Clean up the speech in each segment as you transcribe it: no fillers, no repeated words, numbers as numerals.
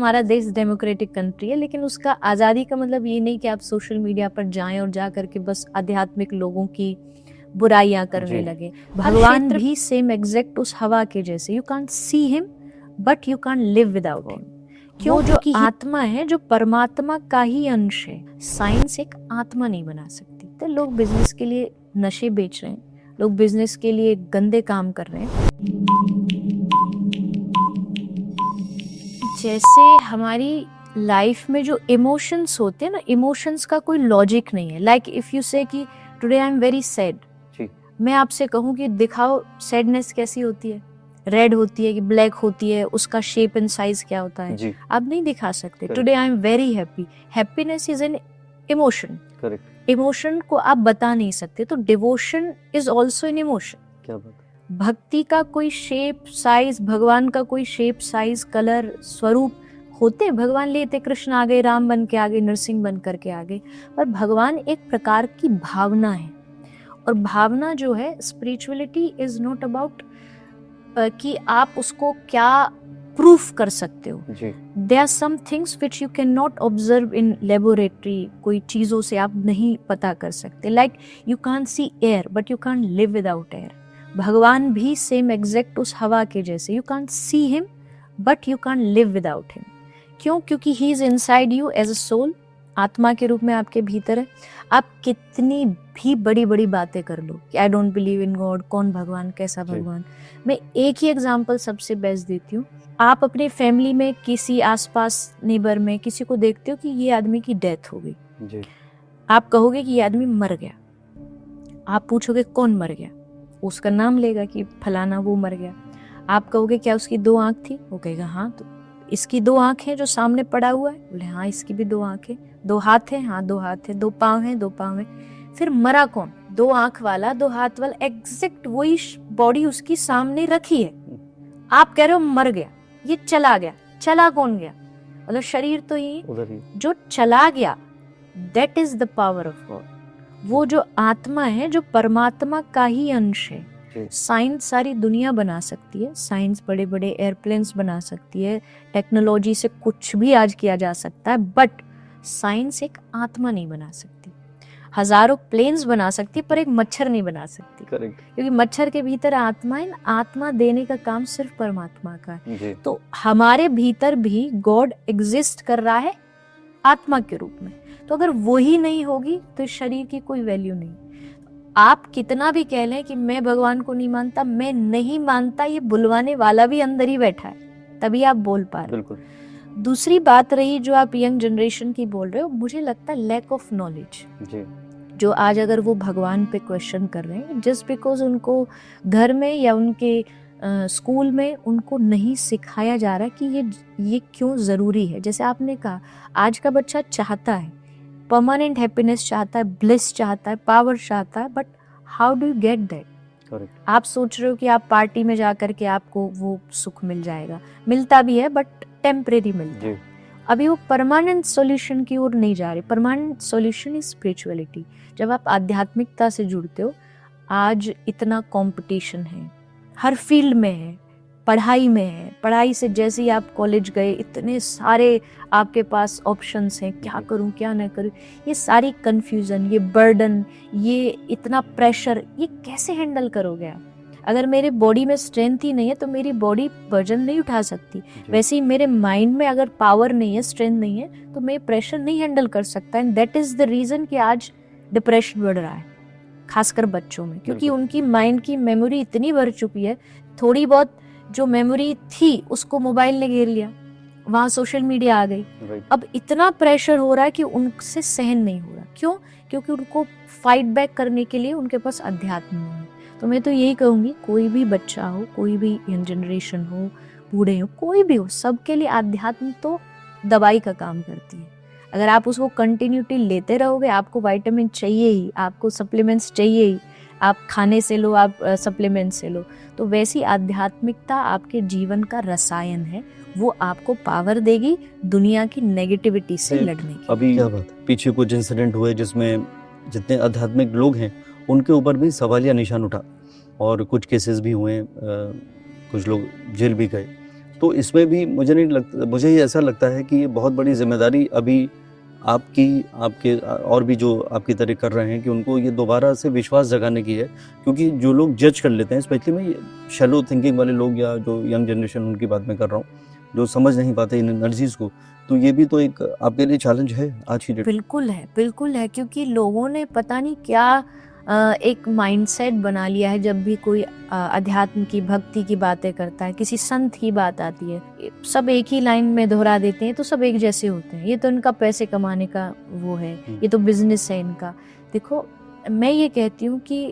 हमारा देश democratic country है, लेकिन उसका आज़ादी का मतलब ये नहीं कि आप सोशल मीडिया पर जाएं और जा करके बस आध्यात्मिक लोगों की बुराइयां करने लगे। भगवान भी सेम एग्जैक्ट उस हवा के जैसे, you can't see him but you can't live without him. क्यों? जो आत्मा है, जो परमात्मा का ही अंश है। साइंस एक आत्मा नहीं बना सकती। तो लोग बिजनेस के लिए नशे बेच रहे हैं, लोग बिजनेस के लिए गंदे काम कर रहे हैं। जैसे हमारी लाइफ में जो इमोशंस होते हैं ना, इमोशंस का कोई लॉजिक नहीं है। लाइक इफ यू से कि today I am very sad, मैं आपसे कहूँ कि दिखाओ सैडनेस कैसी होती है, रेड होती है कि ब्लैक होती है, उसका शेप एंड साइज क्या होता है, आप नहीं दिखा सकते। Today I am very happy, happiness is an emotion, emotion को आप बता नहीं सकते। तो devotion is also an emotion. क्या बात? भक्ति का कोई शेप साइज, भगवान का कोई शेप साइज कलर स्वरूप होते। भगवान लेते, कृष्ण आ गए, राम बन के आ गए, नरसिंह बन करके आ गए, पर भगवान एक प्रकार की भावना है। और भावना जो है, स्पिरिचुअलिटी इज नॉट अबाउट कि आप उसको क्या प्रूफ कर सकते हो। There are some things which you can not observe in laboratory, कोई चीजों से आप नहीं पता कर सकते। Like you can't see air but you can't live without air. भगवान भी सेम एग्जैक्ट उस हवा के जैसे, you can't see him but you can't live without him. क्यों? क्योंकि he is inside you as a soul, आत्मा के रूप में आपके भीतर है। आप कितनी भी बड़ी बड़ी बातें कर लो कि I don't believe in God, कौन भगवान, कैसा भगवान। मैं एक ही एग्जांपल सबसे बेस्ट देती हूँ। आप अपने फैमिली में किसी आसपास नेबर में किसी को देखते हो कि ये आदमी की डेथ हो गई, आप कहोगे कि ये आदमी मर गया। आप पूछोगे कौन मर गया, उसका नाम लेगा कि फलाना वो मर गया। आप कहोगे क्या उसकी 2 आंख थी, वो कहेगा हाँ। तो इसकी 2 आंख है जो सामने पड़ा हुआ है, बोले हाँ इसकी भी 2 आंख है। 2 हाथ है, हाँ 2 हाथ है। 2 पाँव है, 2 पाँव है। फिर मरा कौन? 2 आंख वाला, 2 हाथ वाला, एग्जैक्ट वही बॉडी उसकी सामने रखी है। आप कह रहे हो मर गया, ये चला गया। चला कौन गया? मतलब शरीर तो ही जो चला गया, that is the power of God. वो जो आत्मा है, जो परमात्मा का ही अंश है। साइंस सारी दुनिया बना सकती है, साइंस बड़े बड़े एयरप्लेन्स बना सकती है, टेक्नोलॉजी से कुछ भी आज किया जा सकता है, बट साइंस एक आत्मा नहीं बना सकती। हजारों प्लेन्स बना सकती है पर एक मच्छर नहीं बना सकती। क्योंकि मच्छर के भीतर आत्मा है, आत्मा देने का काम सिर्फ परमात्मा का है। तो हमारे भीतर भी गॉड एग्जिस्ट कर रहा है आत्मा के रूप में। तो अगर वही नहीं होगी तो इस शरीर की कोई वैल्यू नहीं। आप कितना भी कह लें कि मैं भगवान को नहीं मानता, मैं नहीं मानता, ये बुलवाने वाला भी अंदर ही बैठा है, तभी आप बोल पा रहे हो। दूसरी बात रही जो आप यंग जनरेशन की बोल रहे हो, मुझे लगता है लैक ऑफ नॉलेज। जो आज अगर वो भगवान पे क्वेश्चन कर रहे हैं, जस्ट बिकॉज उनको घर में या उनके स्कूल में उनको नहीं सिखाया जा रहा कि ये क्यों ज़रूरी है। जैसे आपने कहा, आज का बच्चा चाहता है परमानेंट हैप्पीनेस, चाहता है ब्लिस, चाहता है पावर, चाहता है, but how do you get that? आप सोच रहे हो कि आप पार्टी में जा करके आपको वो सुख मिल जाएगा, मिलता भी है बट टेम्परेरी मिलता है। अभी वो परमानेंट सॉल्यूशन की ओर नहीं जा रहे। Permanent solution is spirituality. जब आप आध्यात्मिकता से जुड़ते हो, आज इतना कंपटीशन है, हर फील्ड में है, पढ़ाई में है। पढ़ाई से जैसे ही आप कॉलेज गए, इतने सारे आपके पास ऑप्शंस हैं, क्या करूं क्या ना करूं। ये सारी कंफ्यूजन, ये बर्डन, ये इतना प्रेशर, ये कैसे हैंडल करोगे आप? अगर मेरे बॉडी में स्ट्रेंथ ही नहीं है तो मेरी बॉडी वजन नहीं उठा सकती। वैसे ही मेरे माइंड में अगर पावर नहीं है, स्ट्रेंथ नहीं है, तो मैं प्रेशर नहीं हैंडल कर सकता। And that is the reason कि आज डिप्रेशन बढ़ रहा है, खासकर बच्चों में, क्योंकि उनकी माइंड की मेमोरी इतनी बढ़ चुकी है। थोड़ी बहुत जो मेमोरी थी उसको मोबाइल ने घेर लिया, वहाँ सोशल मीडिया आ गई। अब इतना प्रेशर हो रहा है कि उनसे सहन नहीं हो रहा। क्यों? क्योंकि उनको फाइट बैक करने के लिए उनके पास अध्यात्म नहीं है। तो मैं तो यही कहूँगी, कोई भी बच्चा हो, कोई भी यंग जनरेशन हो, बूढ़े हो, कोई भी हो, सबके लिए अध्यात्म तो दवाई का काम करती है। अगर आप उसको कंटिन्यूटी लेते रहोगे, आपको विटामिन चाहिए ही, आपको सप्लीमेंट्स चाहिए ही, आप खाने से लो, आप सप्लीमेंट से लो, तो वैसी आध्यात्मिकता आपके जीवन का रसायन है। वो आपको पावर देगी दुनिया की नेगेटिविटी से लड़ने की। अभी क्या बात, पीछे कुछ इंसिडेंट हुए जिसमें जितने आध्यात्मिक लोग हैं उनके ऊपर भी सवालिया निशान उठा और कुछ केसेस भी हुए, कुछ लोग जेल भी गए। तो इसमें भी मुझे नहीं लगता, मुझे ही ऐसा लगता है कि ये बहुत बड़ी जिम्मेदारी अभी आपकी, आपके और भी जो आपकी तरह कर रहे हैं कि उनको ये दोबारा से विश्वास जगाने की है। क्योंकि जो लोग जज कर लेते हैं, स्पेशली मैं शैलो थिंकिंग वाले लोग या जो यंग जनरेशन उनकी बात मैं कर रहा हूँ, जो समझ नहीं पाते इन एनर्जीज को, तो ये भी तो एक आपके लिए चैलेंज है आज की डेट। बिल्कुल है, क्योंकि लोगों ने पता नहीं क्या एक माइंडसेट बना लिया है। जब भी कोई अध्यात्म की, भक्ति की बातें करता है, किसी संत की बात आती है, सब एक ही लाइन में दोहरा देते हैं, तो सब एक जैसे होते हैं। ये तो इनका पैसे कमाने का वो है, ये तो बिजनेस है इनका। देखो, मैं ये कहती हूँ कि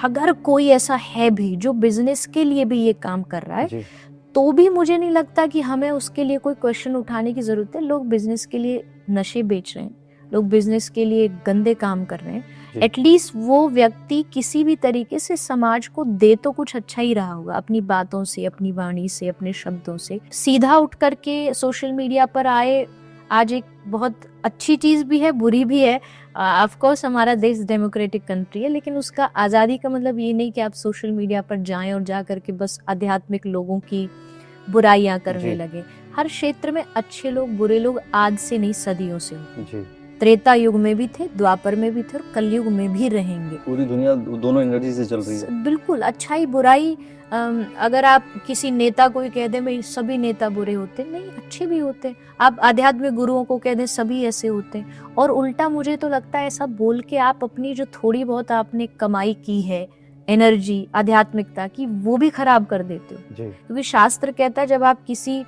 अगर कोई ऐसा है भी जो बिजनेस के लिए भी ये काम कर रहा है, तो भी मुझे नहीं लगता कि हमें उसके लिए कोई क्वेश्चन उठाने की जरूरत है। लोग बिजनेस के लिए नशे बेच रहे हैं, लोग बिजनेस के लिए गंदे काम कर रहे हैं, एटलीस्ट वो व्यक्ति किसी भी तरीके से समाज को दे तो कुछ अच्छा ही रहा होगा, अपनी बातों से, अपनी वाणी से, अपने शब्दों से। सीधा उठ करके सोशल मीडिया पर आए, आज एक बहुत अच्छी चीज भी है, बुरी भी है। ऑफ कोर्स हमारा देश डेमोक्रेटिक कंट्री है, लेकिन उसका आज़ादी का मतलब ये नहीं कि आप सोशल मीडिया पर जाएं और जा करके बस आध्यात्मिक लोगों की बुराइयां करने लगे। हर क्षेत्र में अच्छे लोग, बुरे लोग आज से नहीं, सदियों से होते। त्रेता युग में भी थे, द्वापर में भी थे और कलयुग में भी रहेंगे। पूरी दुनिया दोनों एनर्जी से चल रही है। बिल्कुल, अच्छाई बुराई। अगर आप किसी नेता को ही कह दें भाई सभी नेता बुरे होते, नहीं, अच्छे भी होते। आप आध्यात्मिक गुरुओं को कह दें सभी ऐसे होते, और उल्टा मुझे तो लगता है ऐसा बोल के आप अपनी जो थोड़ी बहुत आपने कमाई की है एनर्जी आध्यात्मिकता की, वो भी खराब कर देते हो। क्योंकि शास्त्र कहता है जब आप किसी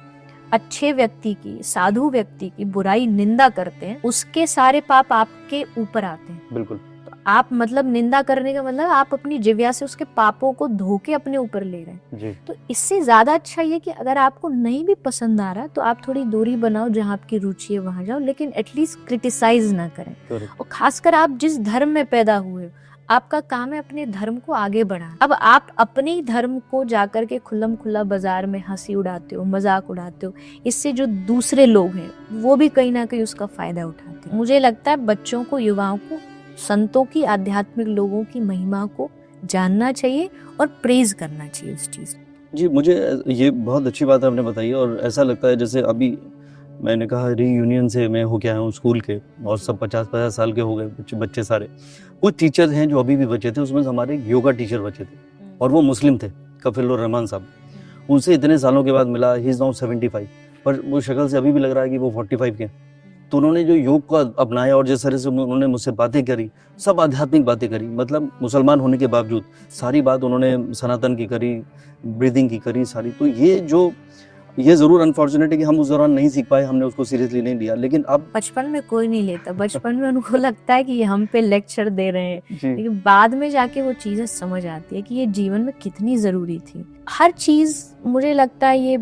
अच्छे व्यक्ति की, साधु व्यक्ति की बुराई, निंदा करते हैं, उसके सारे पाप आपके ऊपर आते हैं। बिल्कुल। तो आप मतलब निंदा करने का मतलब आप अपनी जिह्वा से उसके पापों को धो के अपने ऊपर ले रहे हैं। जी। तो इससे ज्यादा अच्छा ये कि अगर आपको नहीं भी पसंद आ रहा तो आप थोड़ी दूरी बनाओ, जहाँ आपकी रुचि है वहां जाओ, लेकिन एटलीस्ट क्रिटिसाइज ना करें। और खासकर आप जिस धर्म में पैदा हुए हो, आपका काम है अपने धर्म को आगे बढ़ाना। अब आप अपने ही धर्म को जाकर के खुल्लम खुल्ला बाजार में हंसी उड़ाते हो, मजाक उड़ाते हो, इससे जो दूसरे लोग हैं वो भी कहीं ना कहीं उसका फायदा उठाते हैं। मुझे लगता है बच्चों को, युवाओं को संतों की, आध्यात्मिक लोगों की महिमा को जानना चाहिए और प्रेज करना चाहिए उस चीज। जी, मुझे ये बहुत अच्छी बात आपने बताई, और ऐसा लगता है जैसे अभी मैंने कहा रीयूनियन से मैं होके आया हूँ स्कूल के, और सब 50-50 साल के हो गए बच्चे सारे। कुछ टीचर्स हैं जो अभी भी बचे थे, उसमें हमारे योगा टीचर बचे थे, और वो मुस्लिम थे, कफील रहमान साहब। उनसे इतने सालों के बाद मिला, ही इज नाउ 75, पर वो शक्ल से अभी भी लग रहा है कि वो 45 के। तो उन्होंने जो योग को अपनाया और जिस तरह से उन्होंने मुझसे बातें करी, सब आध्यात्मिक बातें करी, मतलब मुसलमान होने के बावजूद सारी बात उन्होंने सनातन की करी, ब्रीदिंग की करी सारी। तो ये जरूर अनफॉर्चुनेट है कि हम उस दौरान नहीं सीख पाए, हमने उसको सीरियसली नहीं लिया। लेकिन अब बचपन में कोई नहीं लेता, बचपन में उनको लगता है कि ये हम पे लेक्चर दे रहे हैं, लेकिन बाद में जाके वो चीजें समझ आती है कि ये जीवन में कितनी जरूरी थी। हर चीज, मुझे लगता है ये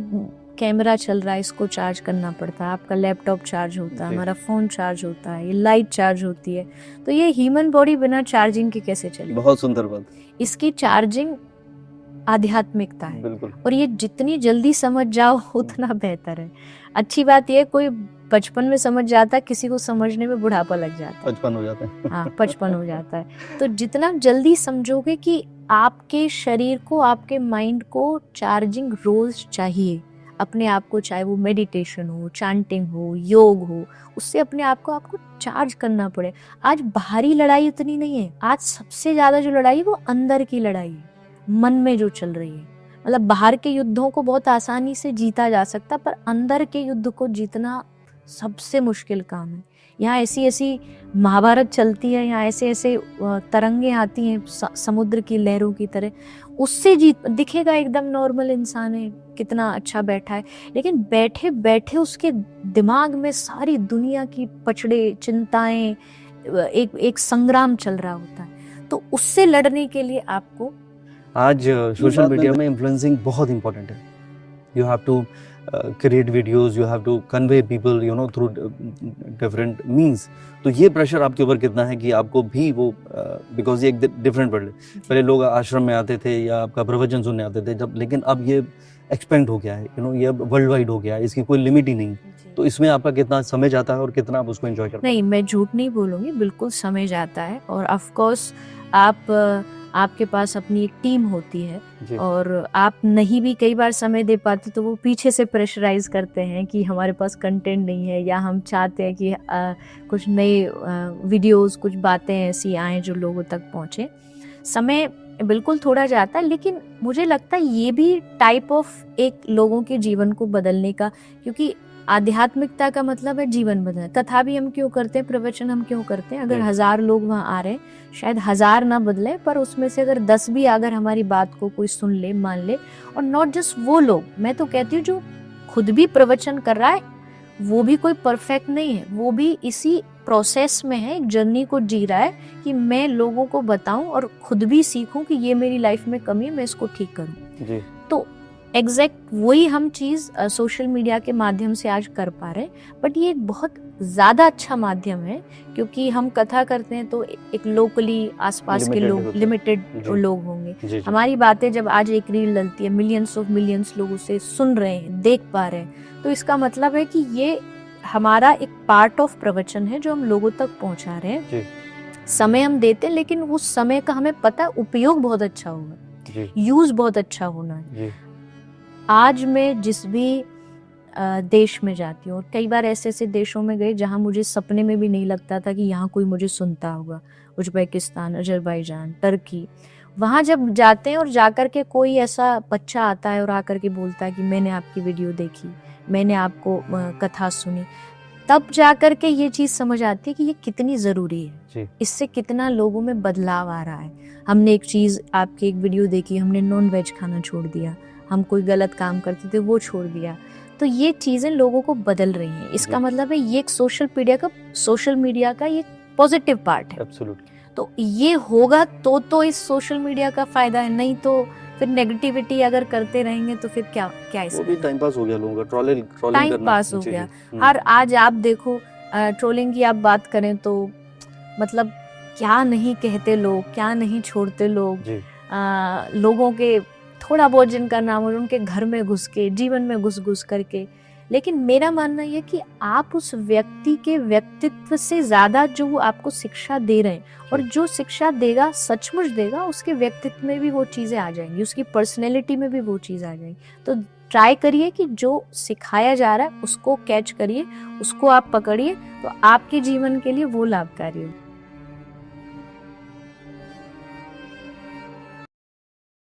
कैमरा चल रहा है, इसको चार्ज करना पड़ता है, आपका लैपटॉप चार्ज होता है, हमारा फोन चार्ज होता है, ये लाइट चार्ज होती है, तो ये ह्यूमन बॉडी बिना चार्जिंग के कैसे चले? बहुत सुंदर बात। इसकी चार्जिंग आध्यात्मिकता है, बिल्कुल। और ये जितनी जल्दी समझ जाओ उतना बेहतर है। अच्छी बात ये, कोई बचपन में समझ जाता है, किसी को समझने में बुढ़ापा लग जाता है, 55 हो जाता है। हाँ, 55 हो जाता है। तो जितना जल्दी समझोगे कि आपके शरीर को, आपके माइंड को चार्जिंग रोज चाहिए, अपने आप को, चाहे वो मेडिटेशन हो, चैंटिंग हो, योग हो, उससे अपने आप को आपको चार्ज करना पड़े। आज बाहरी लड़ाई उतनी नहीं है, आज सबसे ज्यादा जो लड़ाई है वो अंदर की लड़ाई है, मन में जो चल रही है। मतलब बाहर के युद्धों को बहुत आसानी से जीता जा सकता, पर अंदर के युद्ध को जीतना सबसे मुश्किल काम है। यहाँ ऐसी ऐसी महाभारत चलती है, यहाँ ऐसे ऐसे तरंगे आती हैं समुद्र की लहरों की तरह, उससे जीत दिखेगा एकदम नॉर्मल इंसान है, कितना अच्छा बैठा है, लेकिन बैठे बैठे उसके दिमाग में सारी दुनिया की पचड़े, चिंताएं, एक संग्राम चल रहा होता है। तो उससे लड़ने के लिए आपको आज सोशल मीडिया में इन्फ्लुएंसिंग बहुत इंपॉर्टेंट है। You have to create videos, you have to convey people, you know, through different means. तो ये प्रेशर आपके ऊपर कितना है कि आपको भी वो, बिकॉज ये एक डिफरेंट वर्ल्ड है। पहले लोग आश्रम में आते थे या आपका प्रवचन सुनने आते थे जब, लेकिन अब ये एक्सपेंड हो गया है, यू नो, ये वर्ल्ड वाइड हो गया है, इसकी कोई लिमिट ही नहीं। तो इसमें आपका कितना समय जाता है और कितना आप उसको एंजॉय करते हैं? नहीं, मैं झूठ नहीं बोलूँगी, बिल्कुल समय जाता है। और ऑफ कोर्स आप आपके पास अपनी एक टीम होती है जी और आप नहीं भी कई बार समय दे पाते तो वो पीछे से प्रेशराइज करते हैं कि हमारे पास कंटेंट नहीं है, या हम चाहते हैं कि कुछ नए वीडियोस, कुछ बातें ऐसी आएँ जो लोगों तक पहुँचे। समय बिल्कुल थोड़ा जाता है, लेकिन मुझे लगता है ये भी टाइप ऑफ एक लोगों के जीवन को बदलने का, क्योंकि आध्यात्मिकता का मतलब है जीवन बदलना। कथा भी हम क्यों करते हैं, प्रवचन हम क्यों करते हैं? अगर 1000 लोग वहाँ आ रहे हैं, शायद 1000 ना बदले, पर उसमें से अगर 10 भी अगर हमारी बात को कोई सुन ले, मान ले, और नॉट जस्ट वो लोग, मैं तो कहती हूँ जो खुद भी प्रवचन कर रहा है वो भी कोई परफेक्ट नहीं है, वो भी इसी प्रोसेस में है, एक जर्नी को जी रहा है कि मैं लोगों को बताऊं और खुद भी सीखूं कि ये मेरी लाइफ में कमी है, मैं इसको ठीक करूं। जी तो एग्जैक्ट वही हम चीज़ सोशल मीडिया के माध्यम से आज कर पा रहे हैं, बट ये एक बहुत ज़्यादा अच्छा माध्यम है, क्योंकि हम कथा करते हैं तो एक लोकली आसपास के लोग, लिमिटेड लोग होंगे। जी जी हमारी बातें जब आज एक रील डलती है, मिलियंस ऑफ मिलियंस लोग उसे सुन रहे हैं, देख पा रहे हैं, तो इसका मतलब है कि ये हमारा एक पार्ट ऑफ प्रवचन है जो हम लोगों तक पहुंचा रहे हैं। जी समय हम देते हैं, लेकिन उस समय का हमें पता है उपयोग बहुत अच्छा होगा, जी यूज बहुत अच्छा होना है। जी आज मैं जिस भी देश में जाती हूँ, और कई बार ऐसे ऐसे देशों में गए जहाँ मुझे सपने में भी नहीं लगता था कि यहाँ कोई मुझे सुनता होगा, उज्बेकिस्तान, अजरबैजान, टर्की, वहाँ जब जाते हैं और जाकर के कोई ऐसा बच्चा आता है और आकर के बोलता है कि मैंने आपकी वीडियो देखी, मैंने आपको कथा सुनी, तब जाकर के ये चीज़ समझ आती है कि ये कितनी ज़रूरी है, इससे कितना लोगों में बदलाव आ रहा है। हमने एक चीज़, आपकी एक वीडियो देखी, हमने नॉन वेज खाना छोड़ दिया, हम कोई गलत काम करते थे वो छोड़ दिया, तो ये चीज़ें लोगों को बदल रही हैं। इसका मतलब है ये एक सोशल मीडिया का ये पॉजिटिव पार्ट है। एब्सोल्युटली। तो ये होगा तो इस सोशल मीडिया का फायदा है, नहीं तो फिर नेगेटिविटी अगर करते रहेंगे तो फिर क्या वो भी टाइम पास हो गया लोगों का, ट्रोलिंग टाइम पास हो गया। हर आज आप देखो ट्रोलिंग की आप बात करें तो मतलब क्या नहीं कहते लोग, क्या नहीं छोड़ते लोग, लोगों के थोड़ा बहुत जिनका नाम है उनके घर में घुस के, जीवन में घुस करके। लेकिन मेरा मानना यह कि आप उस व्यक्ति के व्यक्तित्व से ज्यादा जो वो आपको शिक्षा दे रहे हैं, और जो शिक्षा देगा सचमुच देगा, उसके व्यक्तित्व में भी वो चीजें आ जाएंगी, उसकी पर्सनैलिटी में भी वो चीज आ जाएंगी। तो ट्राई करिए कि जो सिखाया जा रहा है उसको कैच करिए, उसको आप पकड़िए, तो आपके जीवन के लिए वो लाभकारी हो।